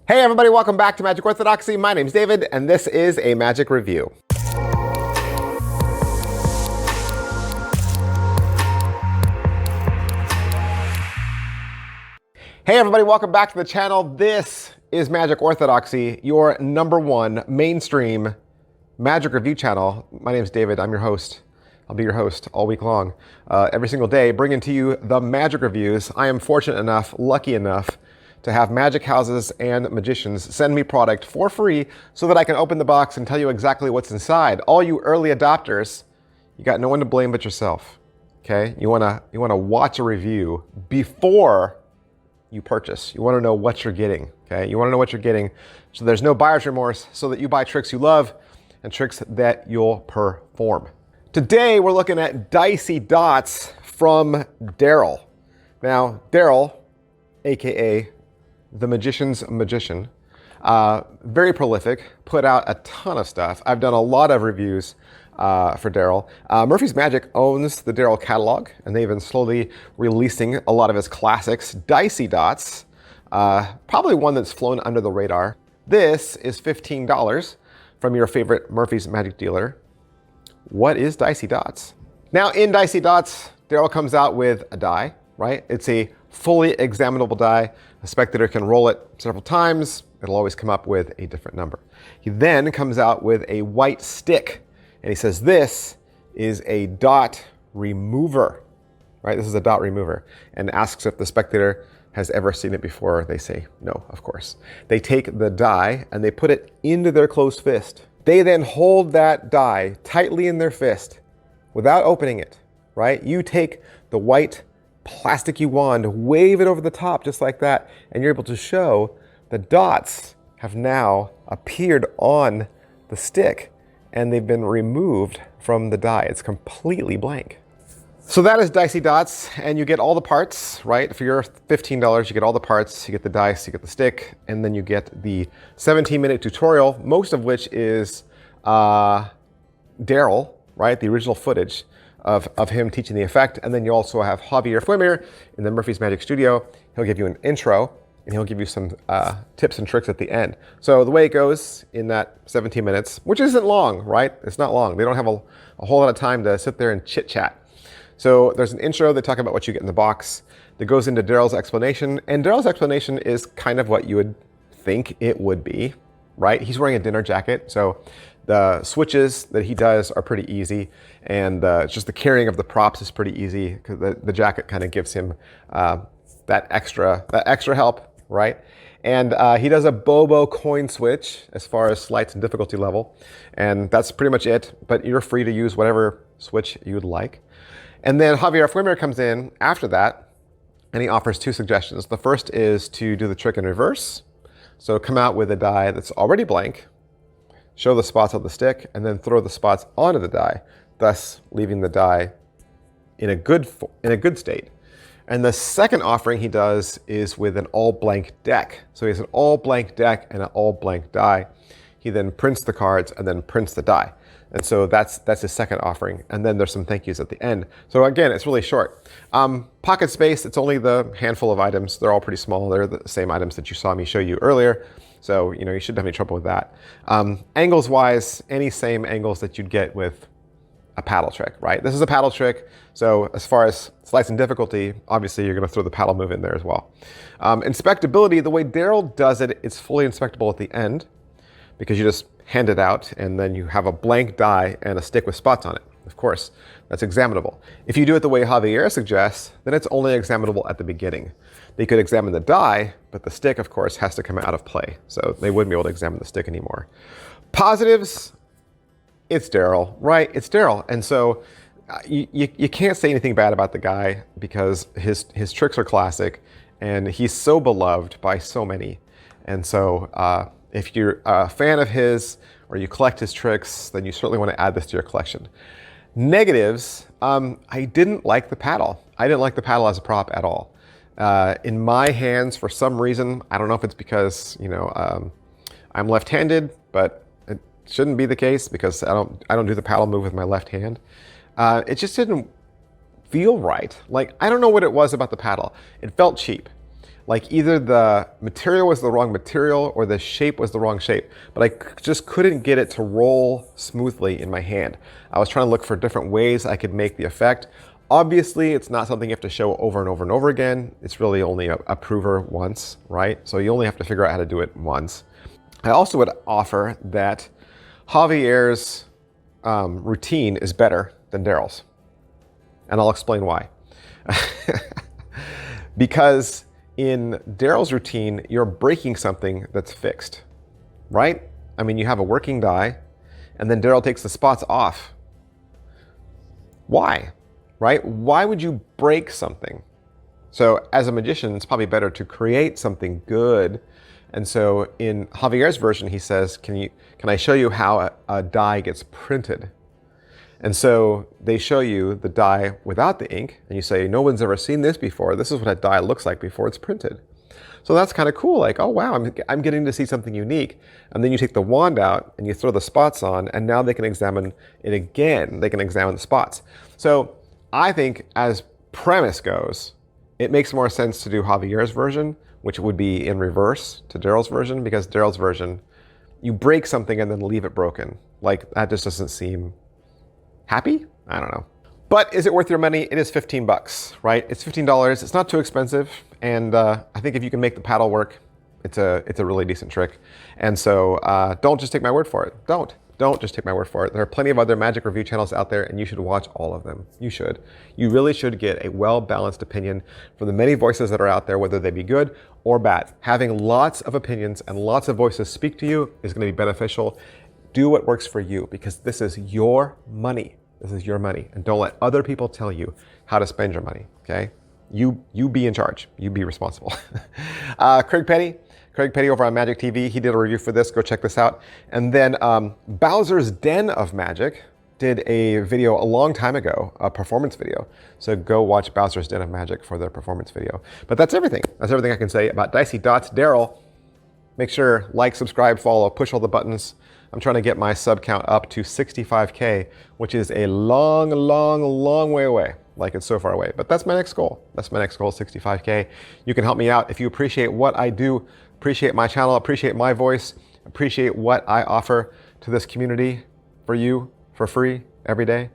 Hey everybody, welcome back to Magic Orthodoxy. My name's David, and this is a magic review. Hey everybody, welcome back to the channel. This is Magic Orthodoxy, your #1 mainstream magic review channel. My name's David, I'm your host. I'll be your host all week long, every single day, bringing to you the magic reviews. I am fortunate enough, lucky enough, to have magic houses and magicians send me product for free so that I can open the box and tell you exactly what's inside. All you early adopters, you got no one to blame but yourself, okay? You wanna watch a review before you purchase. You wanna know what you're getting, okay? You wanna know what you're getting so there's no buyer's remorse, so that you buy tricks you love and tricks that you'll perform. Today, we're looking at Dicey dots from Daryl. Now, Daryl, AKA the magician's magician, very prolific, put out a ton of stuff. I've done a lot of reviews for Daryl. Murphy's Magic owns the Daryl catalog, and they've been slowly releasing a lot of his classics. Dicey dots, probably one that's flown under the radar. This is $15 from your favorite Murphy's Magic dealer. What is Dicey dots? Now in Dicey dots, Daryl comes out with a die, right? It's a fully examinable die. A spectator can roll it several times. It'll always come up with a different number. He then comes out with a white stick, and he says this is a dot remover, right? This is a dot remover, and asks if the spectator has ever seen it before. They say no, of course. They take the die and they put it into their closed fist. They then hold that die tightly in their fist without opening it, right? You take the white plasticky wand, wave it over the top just like that, and you're able to show the dots have now appeared on the stick and they've been removed from the die. It's completely blank. So that is Dicey dots, and you get all the parts, right? For your $15, you get all the parts, you get the dice, you get the stick, and then you get the 17-minute tutorial, most of which is Daryl, right? The original footage of him teaching the effect. And then you also have Javier Fuemir in the Murphy's Magic studio. He'll give you an intro, and he'll give you some tips and tricks at the end. So the way it goes in that 17 minutes, which isn't long, right? It's not long. They don't have a whole lot of time to sit there and chit chat. So there's an intro, they talk about what you get in the box, that goes into Daryl's explanation, and Daryl's explanation is kind of what you would think it would be, right? He's wearing a dinner jacket, so the switches that he does are pretty easy, and just the carrying of the props is pretty easy, because the jacket kind of gives him that extra help, right? And he does a Bobo coin switch as far as sleights and difficulty level, and that's pretty much it, but you're free to use whatever switch you'd like. And then Javier Fuemir comes in after that, and he offers two suggestions. The first is to do the trick in reverse. So come out with a die that's already blank, show the spots on the stick, and then throw the spots onto the die, thus leaving the die in a good state. And the second offering he does is with an all blank deck. So he has an all blank deck and an all blank die. He then prints the cards and then prints the die. And so that's his second offering. And then there's some thank yous at the end. So again, it's really short. Pocket space, it's only the handful of items. They're all pretty small. They're the same items that you saw me show you earlier. So, you know, you shouldn't have any trouble with that. Angles wise, any same angles that you'd get with a paddle trick, right? This is a paddle trick. So as far as sleights and difficulty, obviously you're gonna throw the paddle move in there as well. Inspectability, the way Daryl does it, it's fully inspectable at the end, because you just hand it out and then you have a blank die and a stick with spots on it. Of course, that's examinable. If you do it the way Javier suggests, then it's only examinable at the beginning. They could examine the die, but the stick, of course, has to come out of play. So they wouldn't be able to examine the stick anymore. Positives, it's Daryl, right? It's Daryl. And so you can't say anything bad about the guy, because his tricks are classic and he's so beloved by so many. And so if you're a fan of his or you collect his tricks, then you certainly want to add this to your collection. Negatives, I didn't like the paddle. I didn't like the paddle as a prop at all. In my hands, for some reason, I don't know if it's because, you know, I'm left-handed, but it shouldn't be the case because I don't do the paddle move with my left hand. It just didn't feel right. Like, I don't know what it was about the paddle. It felt cheap. Like either the material was the wrong material or the shape was the wrong shape, but I just couldn't get it to roll smoothly in my hand. I was trying to look for different ways I could make the effect. Obviously, it's not something you have to show over and over and over again. It's really only a prover once, right? So you only have to figure out how to do it once. I also would offer that Javier's routine is better than Daryl's. And I'll explain why. Because in Daryl's routine, you're breaking something that's fixed, right? I mean, you have a working die, and then Daryl takes the spots off. Why? Right? Why would you break something? So as a magician, it's probably better to create something good. And so in Javier's version, he says, can I show you how a die gets printed? And so they show you the die without the ink, and you say, no one's ever seen this before. This is what a die looks like before it's printed. So that's kind of cool. Like, oh wow, I'm getting to see something unique. And then you take the wand out and you throw the spots on, and now they can examine it again. They can examine the spots. So I think as premise goes, it makes more sense to do Javier's version, which would be in reverse to Daryl's version, because Daryl's version, you break something and then leave it broken. Like that just doesn't seem happy? I don't know. But is it worth your money? It is 15 bucks, right? It's $15. It's not too expensive. And I think if you can make the paddle work, it's a really decent trick. And so don't just take my word for it. Don't just take my word for it. There are plenty of other magic review channels out there, and you should watch all of them. You should. You really should get a well-balanced opinion from the many voices that are out there, whether they be good or bad. Having lots of opinions and lots of voices speak to you is going to be beneficial. Do what works for you, because this is your money. This is your money. And don't let other people tell you how to spend your money, okay? You be in charge. You be responsible. Craig Petty over on Magic TV, he did a review for this. Go check this out. And then Bowser's Den of Magic did a video a long time ago, a performance video. So go watch Bowser's Den of Magic for their performance video. But that's everything. That's everything I can say about Dicey Dots. Daryl, make sure, like, subscribe, follow, push all the buttons. I'm trying to get my sub count up to 65K, which is a long, long, long way away. Like it's so far away, but that's my next goal. That's my next goal, 65K. You can help me out if you appreciate what I do, appreciate my channel, appreciate my voice, appreciate what I offer to this community for you for free every day.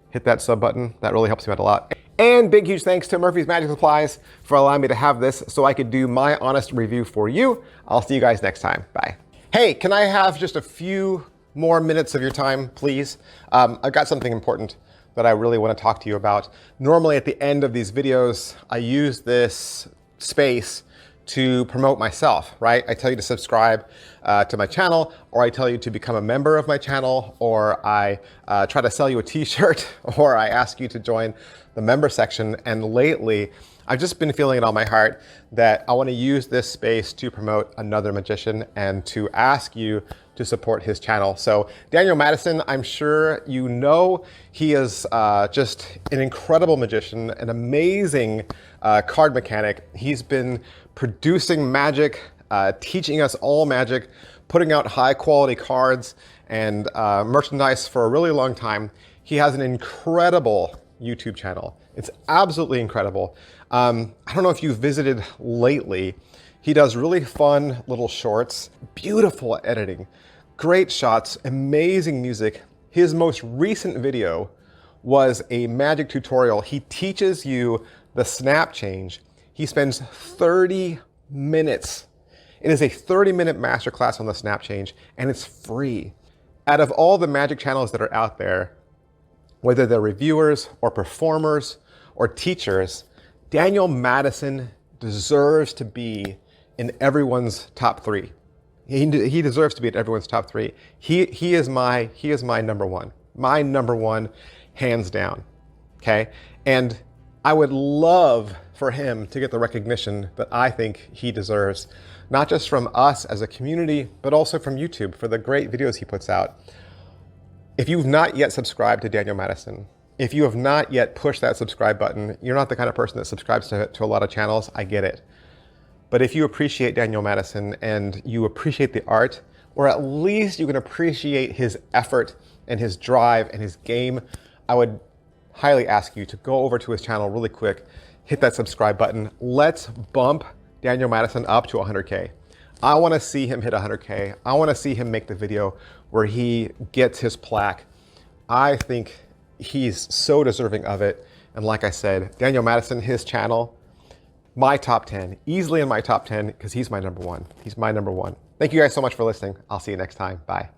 Hit that sub button. That really helps me out a lot. And big, huge thanks to Murphy's Magic Supplies for allowing me to have this so I could do my honest review for you. I'll see you guys next time. Bye. Hey, can I have just a few more minutes of your time, please? I've got something important that I really want to talk to you about. Normally at the end of these videos, I use this space to promote myself, right? I tell you to subscribe to my channel, or I tell you to become a member of my channel, or I try to sell you a t-shirt, or I ask you to join the member section. And lately, I've just been feeling it on my heart that I want to use this space to promote another magician and to ask you to support his channel. So Daniel Madison, I'm sure you know, he is just an incredible magician, an amazing card mechanic. He's been producing magic, teaching us all magic, putting out high quality cards and merchandise for a really long time. He has an incredible YouTube channel. It's absolutely incredible. I don't know if you've visited lately. He does really fun little shorts, beautiful editing, great shots, amazing music. His most recent video was a magic tutorial. He teaches you the snap change. He spends 30 minutes. It is a 30-minute masterclass on the snap change, and it's free. Out of all the magic channels that are out there, whether they're reviewers or performers or teachers, Daniel Madison deserves to be in everyone's top 3. He deserves to be in everyone's top 3. He is my number one. My number one, hands down. Okay? And I would love for him to get the recognition that I think he deserves, not just from us as a community, but also from YouTube for the great videos he puts out. If you've not yet subscribed to Daniel Madison, if you have not yet pushed that subscribe button, you're not the kind of person that subscribes to a lot of channels, I get it. But if you appreciate Daniel Madison and you appreciate the art, or at least you can appreciate his effort and his drive and his game, I would highly ask you to go over to his channel really quick, hit that subscribe button. Let's bump Daniel Madison up to 100K. I want to see him hit 100K. I want to see him make the video where he gets his plaque. I think he's so deserving of it. And like I said, Daniel Madison, his channel, my top 10, easily in my top 10, because he's my number one. He's my number one. Thank you guys so much for listening. I'll see you next time. Bye.